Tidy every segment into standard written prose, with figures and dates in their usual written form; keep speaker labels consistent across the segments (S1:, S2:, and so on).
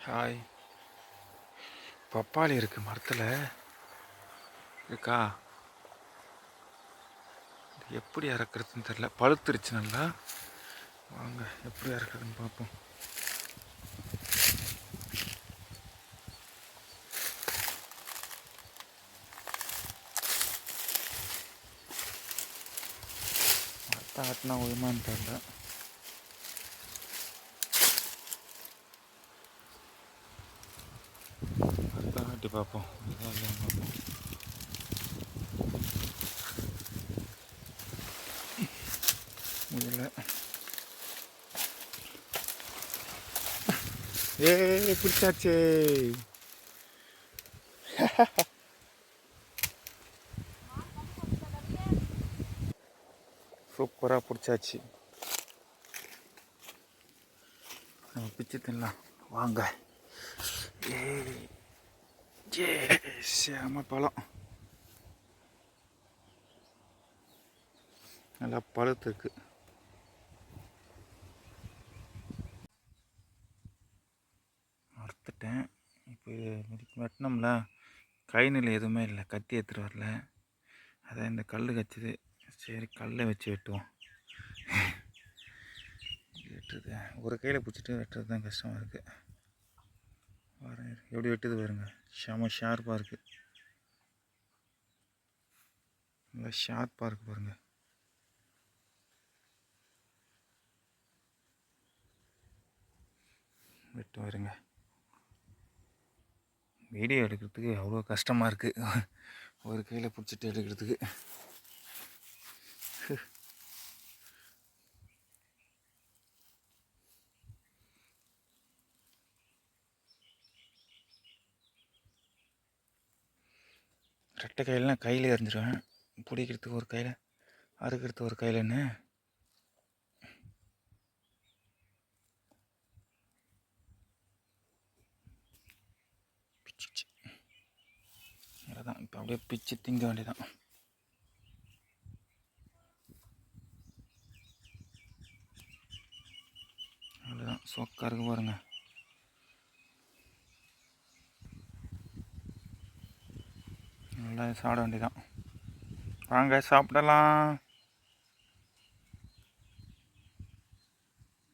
S1: Hi. பப்பாளி இருக்கு மரத்தில் இருக்கா. எப்படி இறக்குறதுன்னு தெரில, பழுத்துருச்சு நல்லா. வாங்க எப்படி இறக்குறதுன்னு பார்ப்போம். மரத்தை ஆட்டினா ஒழுமான்னு தெரில. மரத்தை ஆட்டி பார்ப்போம். இதான் பார்ப்போம். முடியல. பிடிச்சாச்சே. சூப்பராக பிடிச்சாச்சு. நம்ம பிச்சு தின்னலாம் வாங்க. செம பழம், நல்லா பழுத்துருக்கு. அறுத்துட்டேன். இப்போ இது வெட்டினோம்ல, கை நிலை எதுவுமே இல்லை, கத்தி எடுத்துகிட்டு வரல. அதான் இந்த கல் கச்சுது. சரி கல்லை வச்சு வெட்டுவோம். வெட்டுறது ஒரு கையில் பிடிச்சிட்டு வெட்டுறது தான் கஷ்டமாக இருக்குது. பாருங்க எப்படி வெட்டுது பாருங்க, செம ஷார்ப்பாக இருக்குது. நல்லா ஷார்ப்பாக இருக்குது பாருங்கள். வெட்டு வருங்க. வீடியோ எடுக்கிறதுக்கு அவ்வளோ கஷ்டமாக இருக்குது, ஒரு கையில் பிடிச்சிட்டு எடுக்கிறதுக்கு. ரெட்டை கையிலனா கையில் எறிஞ்சிருவேன், பிடிக்கிறதுக்கு ஒரு கையில், அறுக்கிறதுக்கு ஒரு கையிலன்னு. பிச்சிச்சு அதான் இப்போ அப்படியே பிச்சு திங்க வேண்டியதான். அவ்வளோதான், சொக்கா இருக்கு பாருங்க. நல்லா சாப்பிட வேண்டியதான். வாங்க சாப்பிடலாம்.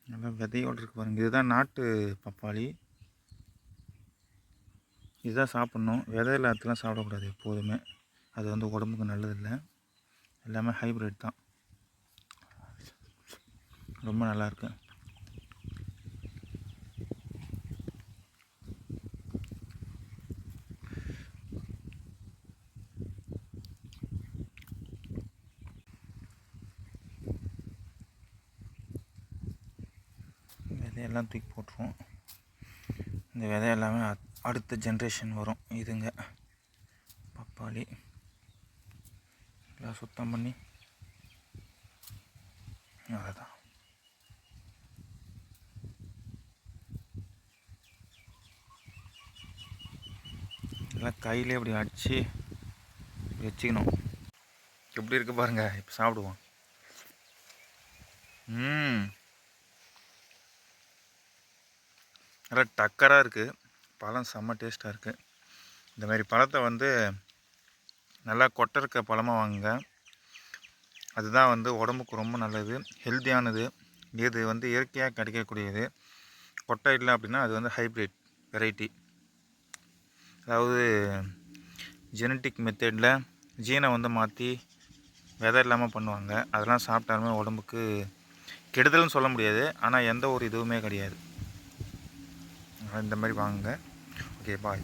S1: நல்லா விதையோடு இருக்கு பாருங்கள். இதுதான் நாட்டு பப்பாளி, இதுதான் சாப்பிட்ணும். விதை எல்லாத்துலாம் சாப்பிடக்கூடாது எப்போதுமே, அது வந்து உடம்புக்கு நல்லதில்லை. எல்லாமே ஹைப்ரிட் தான். ரொம்ப நல்லாயிருக்கு. விதையெல்லாம் தூக்கி போட்டுருவோம். இந்த விதை எல்லாமே அடுத்த ஜென்ரேஷன் வரும். இதுங்க பப்பாளி எல்லாம் சுத்தம் பண்ணி அவ்வளோதான். எல்லாம் கையிலே அப்படி அடித்து வச்சுக்கணும். எப்படி இருக்குது பாருங்கள். இப்போ சாப்பிடுவோம். நல்லா டக்கராக இருக்குது பழம், செம்ம டேஸ்ட்டாக இருக்குது. இந்தமாரி பழத்தை வந்து நல்லா கொட்டை இருக்க பழமாக வாங்குங்க. அதுதான் வந்து உடம்புக்கு ரொம்ப நல்லது, ஹெல்த்தியானது. இது வந்து இயற்கையாக கிடைக்கக்கூடியது. கொட்டை இல்லை அப்படின்னா அது வந்து ஹைப்ரிட் வெரைட்டி, அதாவது ஜெனட்டிக் மெத்தடில் ஜீனை வந்து மாற்றி விதை இல்லாமல் பண்ணுவாங்க. அதெல்லாம் சாப்பிட்டாலுமே உடம்புக்கு கெடுதல்னு சொல்ல முடியாது, ஆனால் எந்த ஒரு இதுவுமே கிடையாது. இந்த மாதிரி வாங்குங்க. ஓகே, பாய்.